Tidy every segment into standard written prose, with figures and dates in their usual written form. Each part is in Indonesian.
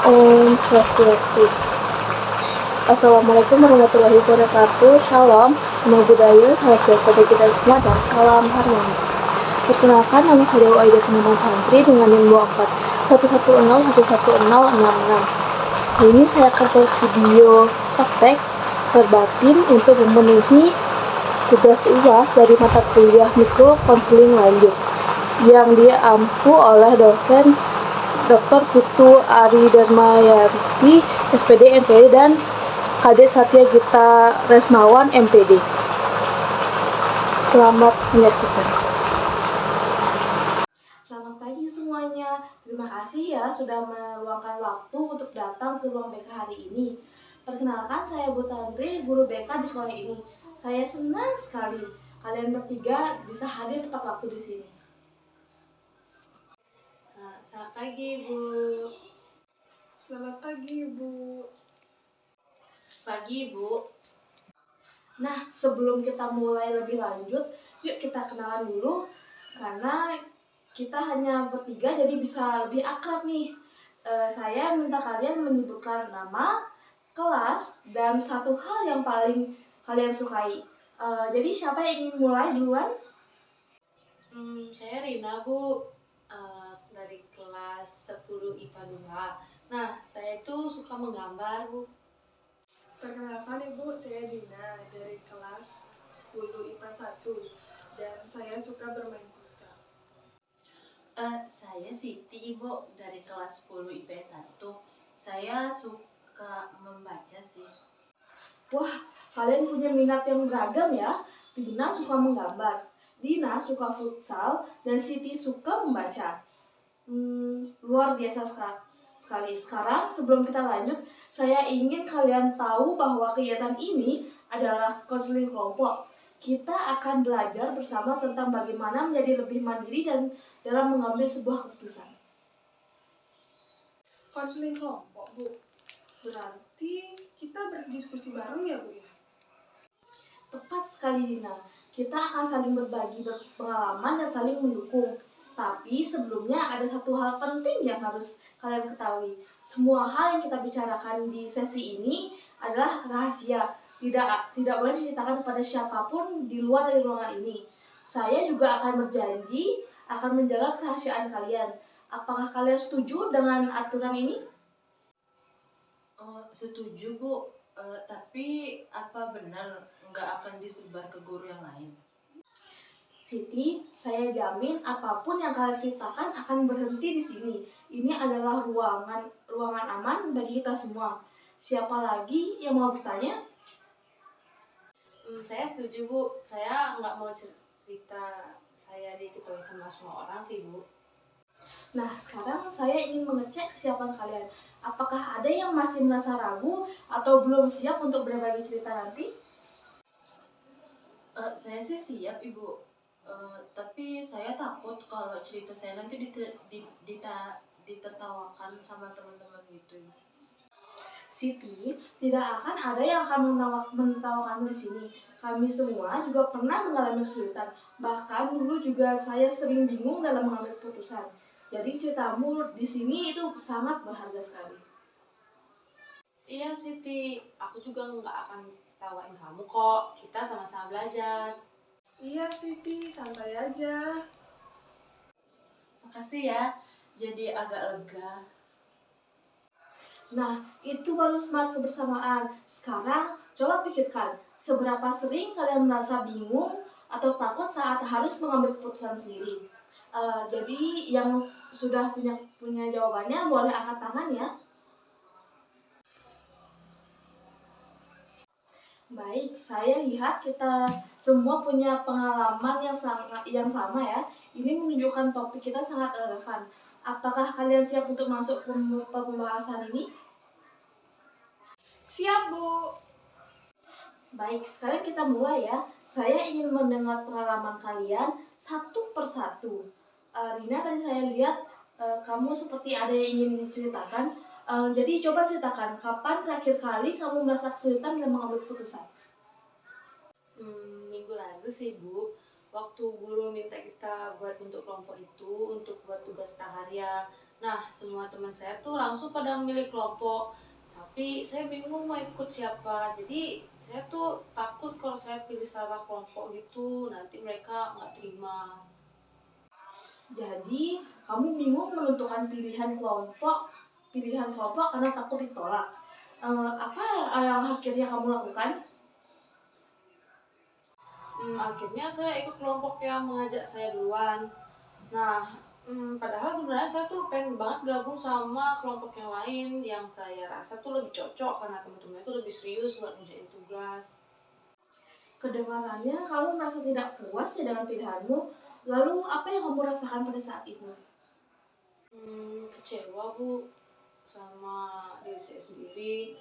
Om Swastiastu. Assalamualaikum warahmatullahi wabarakatuh. Shalom, nama budaya, salam sejahtera kita semua, dan salam harmoni. Perkenalkan, nama saya Dewa Aida Penaman Tantri dengan NIM 4 110111066. Hari ini saya akan tulis video praktek berbatin untuk memenuhi tugas UAS dari mata kuliah mikro konseling lanjut yang diampu oleh dosen Dr. Putu Ari Darmayanti, SPD MPD, dan Kade Satya Gita Resmawan MPD. Selamat menyaksikan. Selamat pagi semuanya. Terima kasih ya sudah meluangkan waktu untuk datang ke ruang BK hari ini. Perkenalkan, saya Bu Tantri, guru BK di sekolah ini. Saya senang sekali kalian bertiga bisa hadir tepat waktu di sini. Selamat pagi, Bu. Selamat pagi, Bu. Pagi, Bu. Nah, sebelum kita mulai lebih lanjut, yuk kita kenalan dulu. Karena kita hanya bertiga, jadi bisa lebih akrab nih. Saya minta kalian menyebutkan nama, kelas, dan satu hal yang paling kalian sukai. Jadi siapa yang ingin mulai duluan? Saya Rina, Bu. Dari kelas 10 IPA 2. Nah, saya itu suka menggambar, Bu. Perkenalkan Ibu, saya Dina dari kelas 10 IPA 1 dan saya suka bermain futsal. Saya Siti, Ibu, dari kelas 10 IPS 1. Saya suka membaca sih. Wah, kalian punya minat yang beragam ya. Dina suka menggambar, Dina suka futsal, dan Siti suka membaca. Luar biasa sekali. Sekarang sebelum kita lanjut, saya ingin kalian tahu bahwa kegiatan ini adalah konseling kelompok. Kita akan belajar bersama tentang bagaimana menjadi lebih mandiri dan dalam mengambil sebuah keputusan. Konseling kelompok, Bu. Berarti kita berdiskusi bareng ya, Bu ya? Tepat sekali, Dina. Kita akan saling berbagi pengalaman dan saling mendukung. Tapi sebelumnya ada satu hal penting yang harus kalian ketahui. Semua hal yang kita bicarakan di sesi ini adalah rahasia. Tidak boleh diceritakan kepada siapapun di luar dari ruangan ini. Saya juga akan berjanji akan menjaga kerahasiaan kalian. Apakah kalian setuju dengan aturan ini? Setuju, Bu. Tapi apa benar nggak akan disebar ke guru yang lain? Siti, saya jamin apapun yang kalian ceritakan akan berhenti di sini. Ini adalah ruangan aman bagi kita semua. Siapa lagi yang mau bertanya? Saya setuju, Bu. Saya nggak mau cerita saya diketahui sama semua orang sih, Bu. Nah, sekarang saya ingin mengecek kesiapan kalian. Apakah ada yang masih merasa ragu atau belum siap untuk berbagi cerita nanti? Saya sih siap, Ibu. Tapi saya takut kalau cerita saya nanti ditertawakan sama teman-teman gitu. Siti, tidak akan ada yang akan menertawakanmu di sini. Kami semua juga pernah mengalami kesulitan. Bahkan dulu juga saya sering bingung dalam mengambil keputusan. Jadi ceritamu di sini itu sangat berharga sekali. Iya, Siti. Aku juga nggak akan tawain kamu kok. Kita sama-sama belajar. Iya, Siti, santai aja. Makasih ya. Jadi agak lega. Nah, itu baru semangat kebersamaan. Sekarang, coba pikirkan, seberapa sering kalian merasa bingung atau takut saat harus mengambil keputusan sendiri. Jadi, yang sudah punya jawabannya boleh angkat tangan ya. Baik, saya lihat kita semua punya pengalaman yang sama ya. Ini menunjukkan topik kita sangat relevan. Apakah kalian siap untuk masuk ke pembahasan ini? Siap, Bu. Baik, sekarang kita mulai ya. Saya ingin mendengar pengalaman kalian satu persatu. Rina, tadi saya lihat kamu seperti ada yang ingin diceritakan. Jadi coba ceritakan, kapan terakhir kali kamu merasa kesulitan dalam mengambil keputusan? Minggu lalu sih, Bu. Waktu guru minta kita buat bentuk kelompok itu untuk buat tugas prakarya. Nah, semua teman saya tuh langsung pada milih kelompok. Tapi saya bingung mau ikut siapa. Jadi saya tuh takut kalau saya pilih salah kelompok gitu, nanti mereka nggak terima. Jadi, kamu bingung menentukan pilihan kelompok karena takut ditolak. Apa yang akhirnya kamu lakukan? Akhirnya saya ikut kelompok yang mengajak saya duluan. Nah, padahal sebenarnya saya tuh pengen banget gabung sama kelompok yang lain yang saya rasa tuh lebih cocok karena teman-temannya tuh lebih serius buat ngerjain tugas. Kedengarannya kamu merasa tidak puas ya dengan pilihanmu. Lalu, apa yang kamu rasakan pada saat itu? Kecewa Bu sama diri saya sendiri.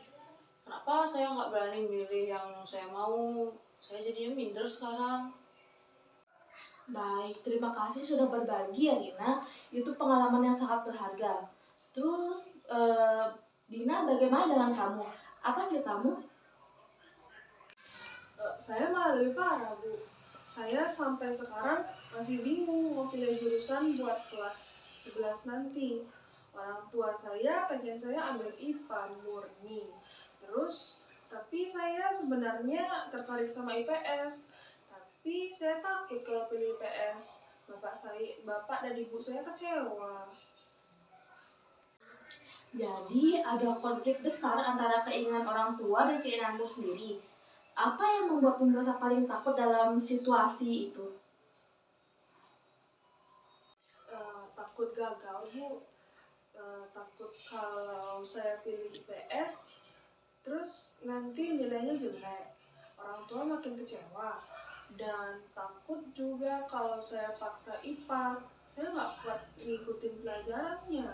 Kenapa saya nggak berani milih yang saya mau? Saya jadinya minder sekarang. Baik, terima kasih sudah berbagi ya Dina. Itu pengalaman yang sangat berharga. Terus, Dina bagaimana dengan kamu? Apa ceritamu? Saya malah lebih parah, Bu. Saya sampai sekarang masih bingung mau pilih jurusan buat kelas 11 nanti. Orang tua saya pengen saya ambil IPA murni. Terus, tapi saya sebenarnya tertarik sama IPS. Tapi saya takut kalau pilih IPS. Bapak dan ibu saya kecewa. Jadi, ada konflik besar antara keinginan orang tua dan keinginanmu sendiri. Apa yang membuatmu merasa paling takut dalam situasi itu? Takut gagal, Bu. Takut kalau saya pilih IPS, terus nanti nilainya jelek. Orang tua makin kecewa. Dan takut juga kalau saya paksa IPA, saya nggak kuat ngikutin pelajarannya.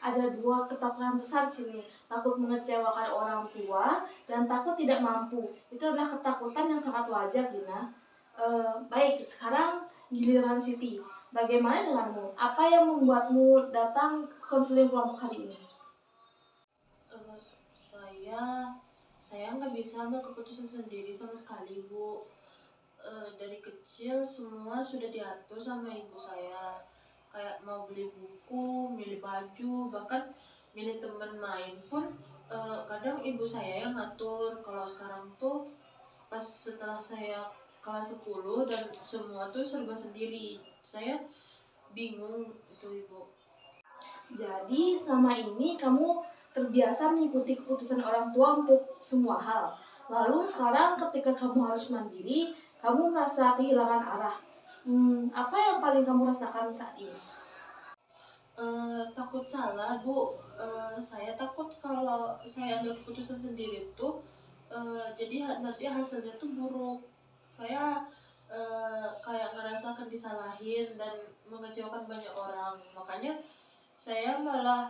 Ada dua ketakutan besar di sini, takut mengecewakan orang tua dan takut tidak mampu. Itu adalah ketakutan yang sangat wajar, Dina. Baik, sekarang giliran Siti. Bagaimana denganmu? Apa yang membuatmu datang ke konseling kelompok hari ini? Eh, saya nggak bisa ambil keputusan sendiri sama sekali, Bu. Dari kecil semua sudah diatur sama ibu saya, kayak mau beli buku, milih baju, bahkan milih teman main pun kadang ibu saya yang ngatur. Kalau sekarang tuh pas setelah saya kelas 10 dan semua tuh serba sendiri, saya bingung itu, Ibu. Jadi selama ini kamu terbiasa mengikuti keputusan orang tua untuk semua hal. Lalu sekarang ketika kamu harus mandiri, kamu merasa kehilangan arah. Apa yang paling kamu rasakan saat ini? Takut salah, Bu. Saya takut kalau saya ambil keputusan sendiri tuh jadi nanti hasilnya tuh buruk. Saya kayak ngerasa akan disalahin dan mengecewakan banyak orang. Makanya saya malah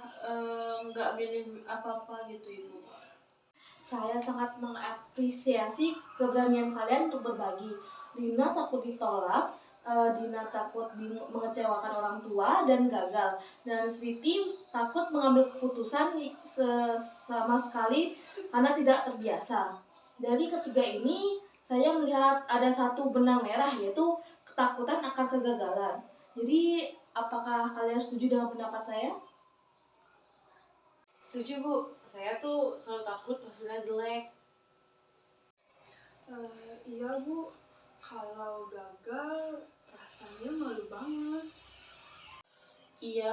nggak milih apa-apa gitu, Ibu. Saya sangat mengapresiasi keberanian kalian untuk berbagi. Dina takut ditolak, Dina takut mengecewakan orang tua dan gagal. Dan Siti takut mengambil keputusan sama sekali karena tidak terbiasa. Dari ketiga ini, saya melihat ada satu benang merah yaitu ketakutan akan kegagalan. Jadi, apakah kalian setuju dengan pendapat saya? Setuju Bu, saya tuh selalu takut hasilnya jelek. Iya, Bu. Kalau gagal, rasanya malu banget. Iya,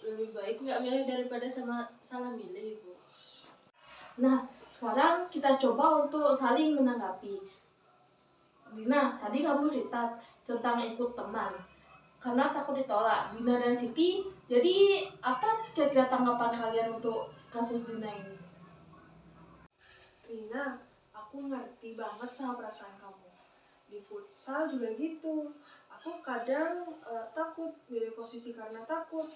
lebih baik nggak milih daripada salah milih, Ibu. Nah, sekarang kita coba untuk saling menanggapi. Dina, tadi kamu cerita tentang ikut teman karena takut ditolak. Dina dan Siti, jadi apa kira-kira tanggapan kalian untuk kasus Dina ini? Rina, aku ngerti banget sama perasaan kamu. Di futsal juga gitu. Aku kadang takut milih posisi karena takut.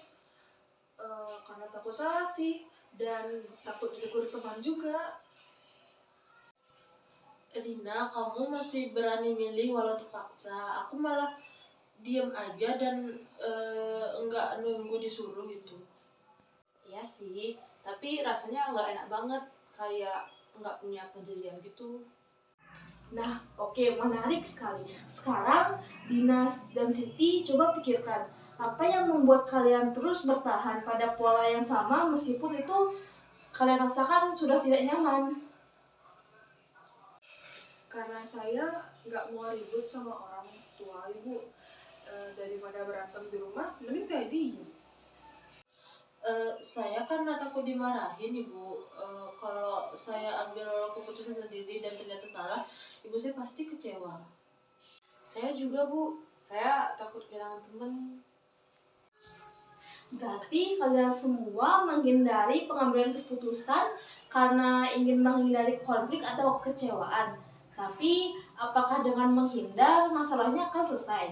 Karena takut salah sih. Dan takut ditegur teman juga. Rina, kamu masih berani milih walau terpaksa. Aku malah diam aja dan nggak nunggu disuruh gitu. Iya sih, tapi rasanya nggak enak banget, kayak nggak punya pendirian gitu. Nah, oke, menarik sekali. Sekarang Dina dan Siti coba pikirkan, Apa yang membuat kalian terus bertahan pada pola yang sama meskipun itu kalian rasakan sudah tidak nyaman? Karena saya nggak mau ribut sama orang tua ibu. Daripada berantem di rumah, mending saya diem. Saya karena takut dimarahin ibu. Kalau saya ambil keputusan sendiri dan ternyata salah, ibu saya pasti kecewa. Saya juga Bu, saya takut kehilangan teman. Berarti kalian semua menghindari pengambilan keputusan karena ingin menghindari konflik atau kekecewaan. Tapi apakah dengan menghindar masalahnya akan selesai?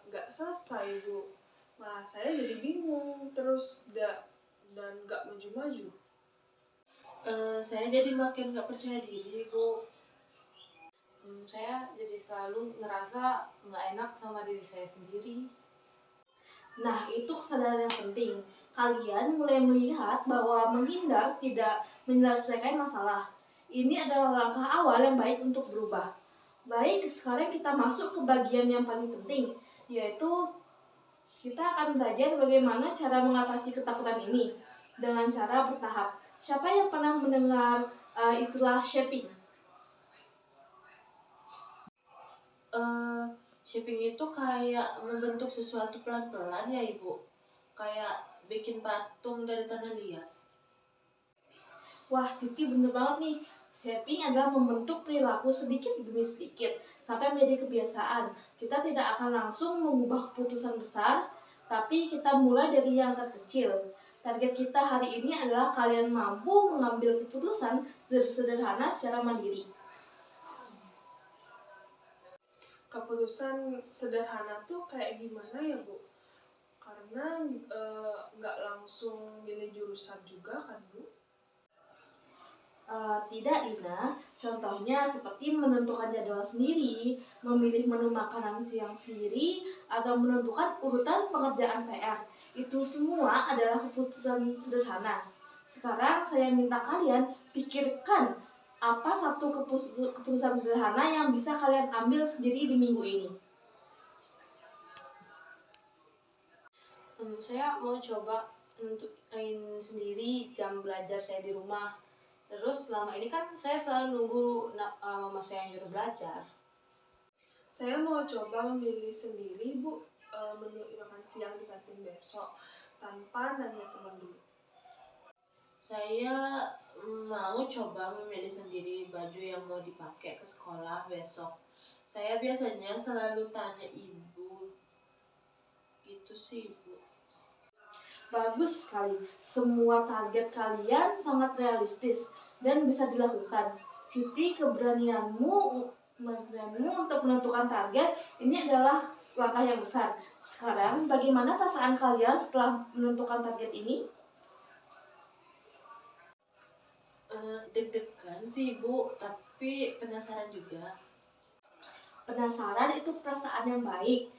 Nggak selesai bu, malah saya jadi bingung terus dan nggak maju-maju. Saya jadi makin gak percaya diri ibu. Saya jadi selalu ngerasa nggak enak sama diri saya sendiri. Nah, itu kesadaran yang penting. Kalian mulai melihat bahwa menghindar tidak menyelesaikan masalah. Ini adalah langkah awal yang baik untuk berubah. Baik, sekarang kita masuk ke bagian yang paling penting, yaitu kita akan belajar bagaimana cara mengatasi ketakutan ini dengan cara bertahap. Siapa yang pernah mendengar istilah shaping? Shaping itu kayak membentuk sesuatu pelan-pelan ya ibu. Kayak bikin patung dari tanah liat. Wah, Siti bener banget nih. Shaping adalah membentuk perilaku sedikit demi sedikit sampai menjadi kebiasaan. Kita tidak akan langsung mengubah keputusan besar, tapi kita mulai dari yang terkecil. Target kita hari ini adalah kalian mampu mengambil keputusan sederhana secara mandiri. Keputusan sederhana tuh kayak gimana ya bu? Karena nggak langsung milih jurusan juga kan bu? Tidak, Dina. Contohnya seperti menentukan jadwal sendiri, memilih menu makanan siang sendiri, atau menentukan urutan pengerjaan PR. Itu semua adalah keputusan sederhana. Sekarang saya minta kalian pikirkan apa satu keputusan sederhana yang bisa kalian ambil sendiri di minggu ini. Saya mau coba nentuin sendiri jam belajar saya di rumah. Terus selama ini kan saya selalu nunggu mama saya yang nyuruh belajar. Saya mau coba memilih sendiri bu menu makan siang di kantin besok tanpa nanya teman dulu. Saya mau coba memilih sendiri baju yang mau dipakai ke sekolah besok. Saya biasanya selalu tanya ibu. Gitu sih ibu. Bagus sekali. Semua target kalian sangat realistis dan bisa dilakukan. Siti, keberanianmu untuk menentukan target ini adalah langkah yang besar. Sekarang, bagaimana perasaan kalian setelah menentukan target ini? Deg-degan sih ibu, tapi penasaran juga. Penasaran itu perasaan yang baik.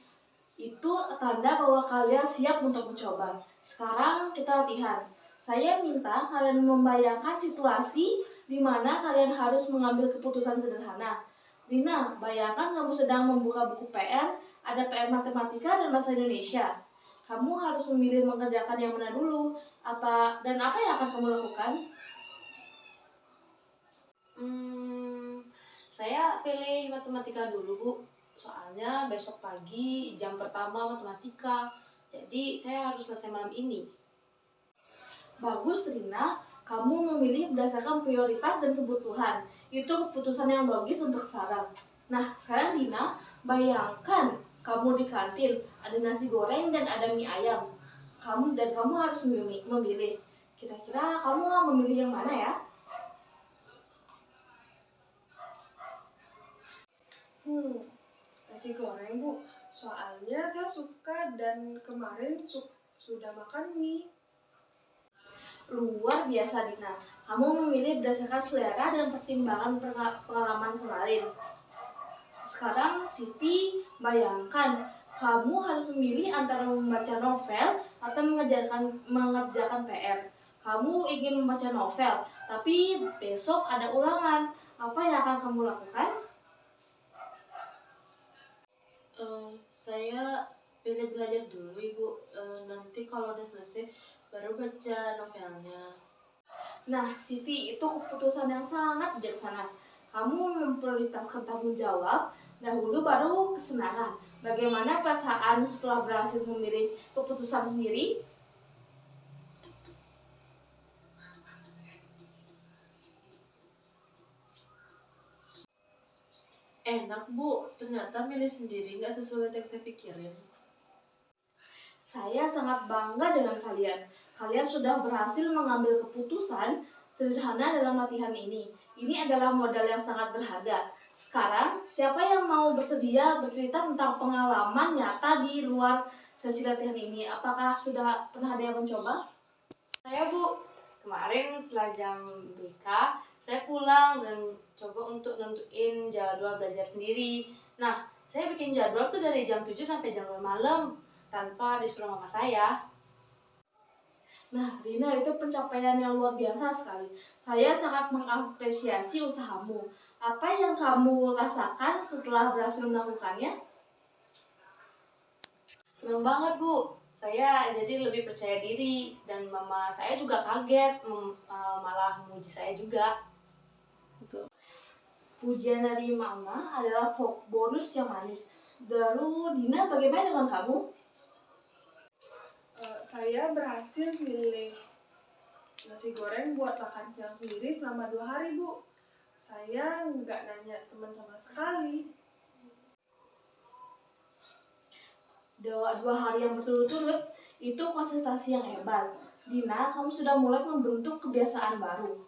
Itu tanda bahwa kalian siap untuk mencoba. Sekarang kita latihan. Saya minta kalian membayangkan situasi di mana kalian harus mengambil keputusan sederhana. Rina, bayangkan kamu sedang membuka buku PR, ada PR matematika dan bahasa Indonesia. Kamu harus memilih mengerjakan yang mana dulu, apa yang akan kamu lakukan? Saya pilih matematika dulu Bu. Soalnya besok pagi jam pertama matematika. Jadi saya harus selesai malam ini. Bagus, Rina. Kamu memilih berdasarkan prioritas dan kebutuhan. Itu keputusan yang logis untuk sekarang. Nah, sekarang Dina, bayangkan kamu di kantin, ada nasi goreng dan ada mie ayam. Kamu harus memilih. Kira-kira kamu memilih yang mana ya? Nasi goreng bu, soalnya saya suka dan kemarin sudah makan mie. Luar biasa, Dina. Kamu memilih berdasarkan selera dan pertimbangan pengalaman kemarin. Sekarang Siti, bayangkan kamu harus memilih antara membaca novel atau mengerjakan PR. Kamu ingin membaca novel, tapi besok ada ulangan. Apa yang akan kamu lakukan? Saya pilih belajar dulu Ibu. Nanti kalau udah selesai baru baca novelnya. Nah, Siti, itu keputusan yang sangat bijaksana. Kamu memprioritaskan tanggung jawab, dahulu baru kesenangan. Bagaimana perasaan setelah berhasil memilih keputusan sendiri? Enak Bu, ternyata milih sendiri nggak sesuai yang saya pikirin. Saya sangat bangga dengan kalian. Kalian sudah berhasil mengambil keputusan sederhana dalam latihan ini. Ini adalah modal yang sangat berharga. Sekarang, siapa yang mau bersedia bercerita tentang pengalaman nyata di luar sesi latihan ini? Apakah sudah pernah ada yang mencoba? Saya Bu, kemarin setelah jam BK, saya pulang dan coba untuk nentuin jadwal belajar sendiri. Nah, saya bikin jadwal tuh dari jam 7 sampai jam 2 malam tanpa disuruh mama saya. Nah, Rina, itu pencapaian yang luar biasa sekali. Saya sangat mengapresiasi usahamu. Apa yang kamu rasakan setelah berhasil melakukannya? Senang banget Bu, saya jadi lebih percaya diri dan mama saya juga kaget, malah memuji saya juga. Pujian dari Mama adalah bonus yang manis. Lalu, Dina, bagaimana dengan kamu? Saya berhasil milih nasi goreng buat makan siang sendiri selama 2 hari, Bu. Saya nggak nanya teman sama sekali. 2 hari yang berturut-turut, itu konsentrasi yang hebat. Dina, kamu sudah mulai membentuk kebiasaan baru.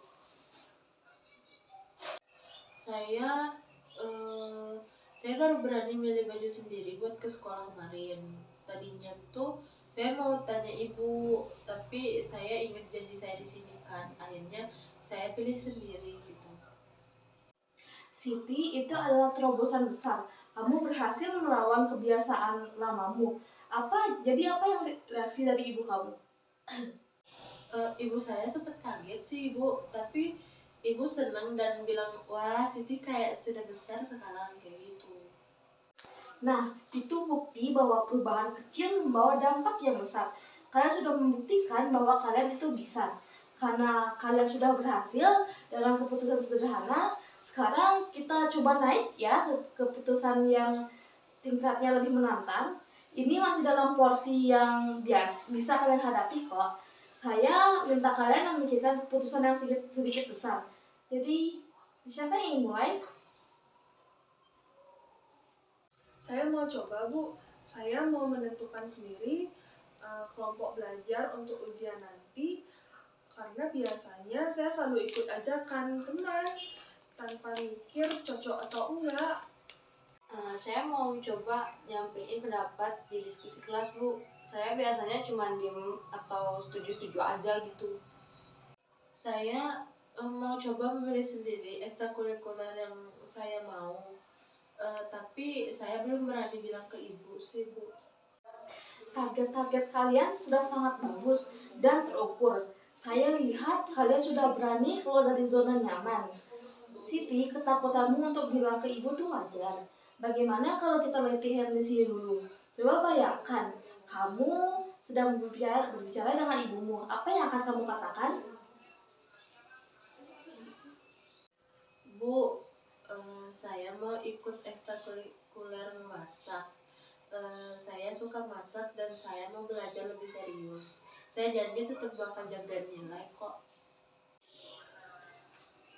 Saya saya baru berani milih baju sendiri buat ke sekolah kemarin. Tadinya tuh saya mau tanya ibu, tapi saya ingat janji saya di sini kan. Akhirnya saya pilih sendiri gitu. Siti, itu adalah terobosan besar. Kamu berhasil melawan kebiasaan lamamu. Jadi apa yang reaksi dari ibu kamu? Ibu saya sempat kaget sih ibu, tapi ibu senang dan bilang wah Siti kayak sudah besar sekarang kayak gitu. Nah, itu bukti bahwa perubahan kecil membawa dampak yang besar. Kalian sudah membuktikan bahwa kalian itu bisa. Karena kalian sudah berhasil dengan keputusan sederhana, sekarang kita coba naik ya ke keputusan yang tingkatnya lebih menantang. Ini masih dalam porsi yang bisa kalian hadapi kok. Saya minta kalian memikirkan keputusan yang sedikit besar. Jadi, siapa yang ingin mulai? Saya mau coba, Bu. Saya mau menentukan sendiri kelompok belajar untuk ujian nanti, karena biasanya saya selalu ikut ajakan teman tanpa mikir cocok atau enggak. Saya mau coba nyampein pendapat di diskusi kelas Bu. Saya biasanya cuma diem atau setuju-setuju aja gitu. Saya mau coba memilih sendiri ekstrakurikuler yang saya mau. Tapi saya belum berani bilang ke ibu sih Bu. Target-target kalian sudah sangat bagus dan terukur. Saya lihat kalian sudah berani keluar dari zona nyaman. Siti, ketakutanmu untuk bilang ke ibu tuh wajar. Bagaimana kalau kita latihan di sini dulu? Coba bayangkan, kamu sedang berbicara dengan ibumu. Apa yang akan kamu katakan? Bu, saya mau ikut ekstrakurikuler memasak. Saya suka masak dan saya mau belajar lebih serius. Saya janji tetap bakal jaga nilai kok.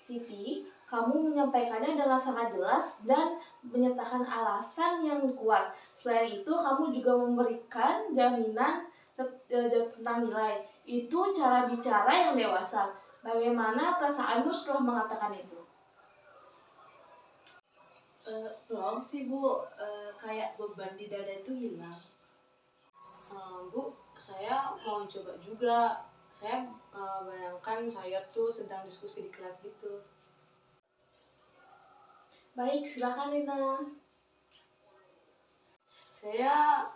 Siti, kamu menyampaikannya dengan sangat jelas dan menyatakan alasan yang kuat. Selain itu, kamu juga memberikan jaminan tentang nilai. Itu cara bicara yang dewasa. Bagaimana perasaanmu setelah mengatakan itu? Plong sih Bu, kayak beban di dada itu hilang. Bu, saya mau coba juga. Saya bayangkan saya tuh sedang diskusi di kelas gitu. Baik, silakan Lina. Saya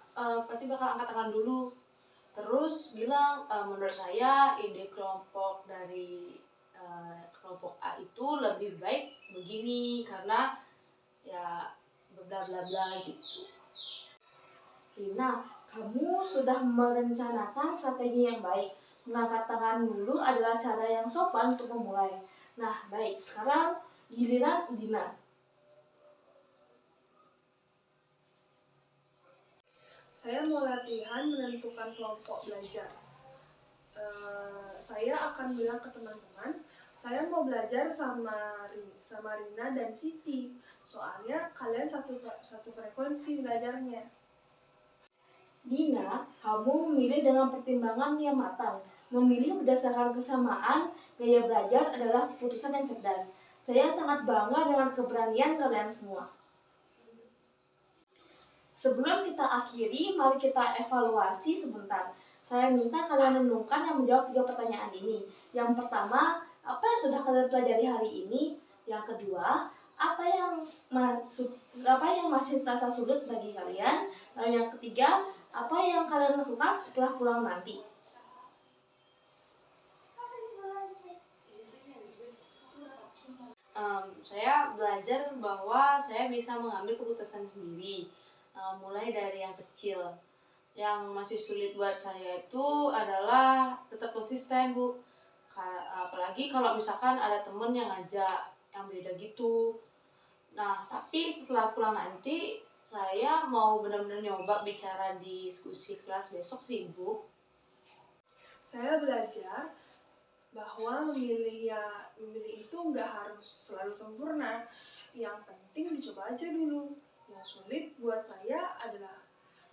pasti bakal angkat tangan dulu. Terus bilang menurut saya ide kelompok dari kelompok A itu lebih baik begini karena ya bla bla bla gitu. Rina, kamu sudah merencanakan strategi yang baik. Mengangkat tangan dulu adalah cara yang sopan untuk memulai. Nah, baik. Sekarang giliran Dina. Saya mau latihan menentukan kelompok belajar. Saya akan bilang ke teman-teman, saya mau belajar sama Rina dan Siti. Soalnya kalian satu frekuensi belajarnya. Dina, kamu memilih dengan pertimbangan yang matang. Memilih berdasarkan kesamaan gaya belajar adalah keputusan yang cerdas. Saya sangat bangga dengan keberanian kalian semua. Sebelum kita akhiri, mari kita evaluasi sebentar. Saya minta kalian renungkan dan menjawab 3 pertanyaan ini. Yang pertama, apa yang sudah kalian pelajari hari ini? Yang kedua, apa yang masih terasa sulit bagi kalian? Lalu yang ketiga, apa yang kalian lakukan setelah pulang nanti? Saya belajar bahwa saya bisa mengambil keputusan sendiri, mulai dari yang kecil. Yang masih sulit buat saya itu adalah tetap konsisten, Bu. Apalagi kalau misalkan ada temen yang ngajak yang beda gitu. Nah, tapi setelah pulang nanti saya mau benar-benar nyoba bicara di diskusi kelas besok sih, Bu. Saya belajar bahwa memilih itu nggak harus selalu sempurna. Yang penting dicoba aja dulu. Yang sulit buat saya adalah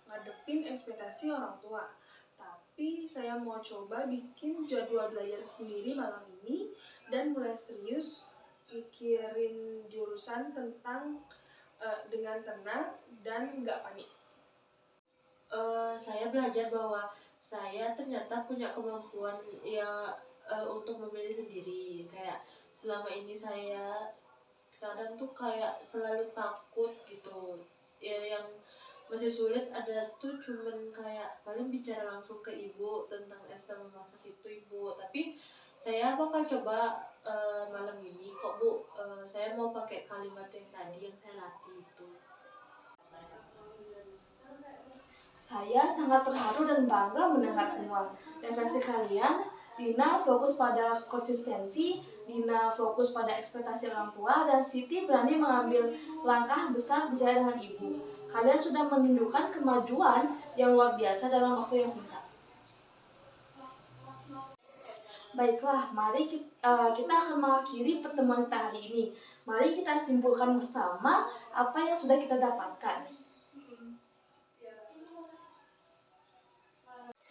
ngadepin ekspektasi orang tua. Tapi saya mau coba bikin jadwal belajar sendiri malam ini dan mulai serius mikirin jurusan dengan tenang dan nggak panik. Saya belajar bahwa saya ternyata punya kemampuan untuk memilih sendiri. Kayak selama ini saya kadang tuh kayak selalu takut gitu. Ya, yang masih sulit ada tuh cuman kayak paling bicara langsung ke ibu tentang Esta memasak itu, ibu. Tapi saya bakal coba malam ini kok, Bu. Saya mau pakai kalimat yang tadi yang saya latih itu. Saya sangat terharu dan bangga mendengar semua refleksi kalian. Dina fokus pada konsistensi, Dina fokus pada ekspektasi orang tua, dan Siti berani mengambil langkah besar bicara dengan ibu. Kalian sudah menunjukkan kemajuan yang luar biasa dalam waktu yang singkat. Baiklah, mari kita akan mengakhiri pertemuan kita hari ini. Mari kita simpulkan bersama apa yang sudah kita dapatkan.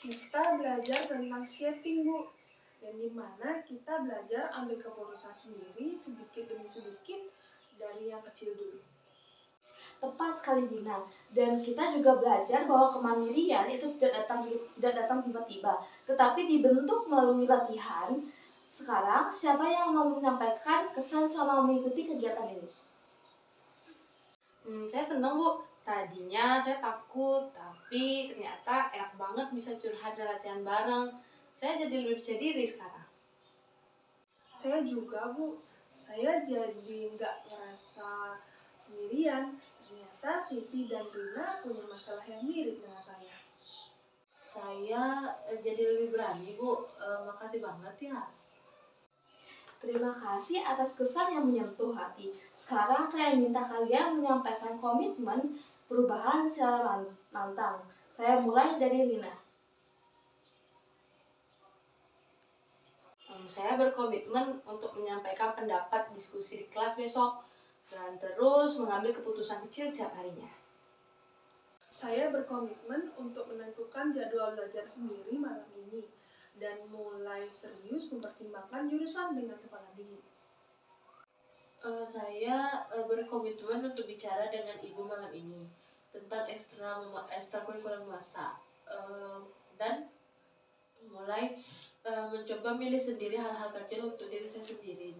Kita belajar tentang shaping, Bu, yang dimana kita belajar ambil keputusan sendiri sedikit demi sedikit dari yang kecil dulu. Tepat sekali, Dina. Dan kita juga belajar bahwa kemandirian itu tidak datang tiba-tiba, tetapi dibentuk melalui latihan. Sekarang, siapa yang mau menyampaikan kesan selama mengikuti kegiatan ini? Saya senang, Bu. Tadinya saya takut, tapi ternyata enak banget bisa curhat dan latihan bareng. Saya jadi lebih percaya diri sekarang. Saya juga, Bu. Saya jadi nggak ngerasa sendirian. Ternyata Siti dan Rina punya masalah yang mirip dengan saya. Saya jadi lebih berani, Bu. Makasih banget ya. Terima kasih atas kesan yang menyentuh hati. Sekarang saya minta kalian menyampaikan komitmen perubahan secara lantang. Saya mulai dari Rina. Saya berkomitmen untuk menyampaikan pendapat diskusi di kelas besok dan terus mengambil keputusan kecil tiap harinya. Saya berkomitmen untuk menentukan jadwal belajar sendiri malam ini dan mulai serius mempertimbangkan jurusan dengan kepala dingin. Saya berkomitmen untuk bicara dengan ibu malam ini tentang ekstrakurikuler memasak dan mulai mencoba milih sendiri hal-hal kecil untuk diri saya sendiri.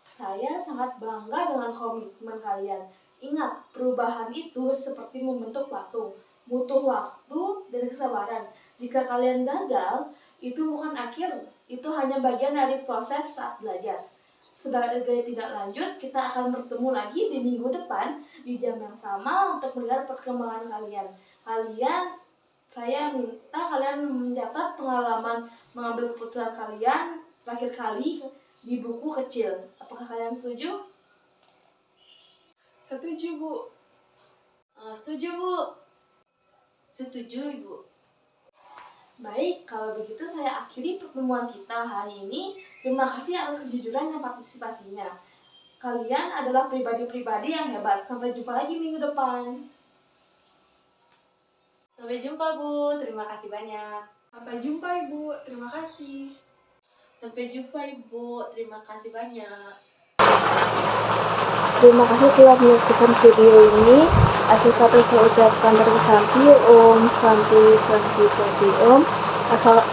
Saya sangat bangga dengan komitmen kalian. Ingat, perubahan itu seperti membentuk batu, butuh waktu dan kesabaran. Jika kalian gagal, itu bukan akhir, itu hanya bagian dari proses saat belajar. Sebagai tidak lanjut, kita akan bertemu lagi di minggu depan di jam yang sama untuk melihat perkembangan kalian. Saya minta kalian mencatat pengalaman mengambil keputusan kalian terakhir kali di buku kecil. Apakah kalian setuju? Setuju, Bu. Setuju, Bu. Setuju, Ibu. Baik, kalau begitu saya akhiri pertemuan kita hari ini. Terima kasih atas kejujuran dan partisipasinya. Kalian adalah pribadi-pribadi yang hebat. Sampai jumpa lagi minggu depan. Sampai jumpa, Bu. Terima kasih banyak. Sampai jumpa, Ibu. Terima kasih. Sampai jumpa, Ibu. Terima kasih banyak. Terima kasih telah menyaksikan video ini. Akhir kata saya ucapkan berkesanti Om Santi Santi Santi Om.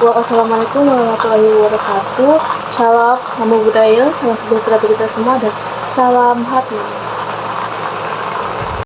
Wassalamualaikum warahmatullahi wabarakatuh. Salam namo buddhaya, salam sejahtera bagi kita semua dan salam hatna.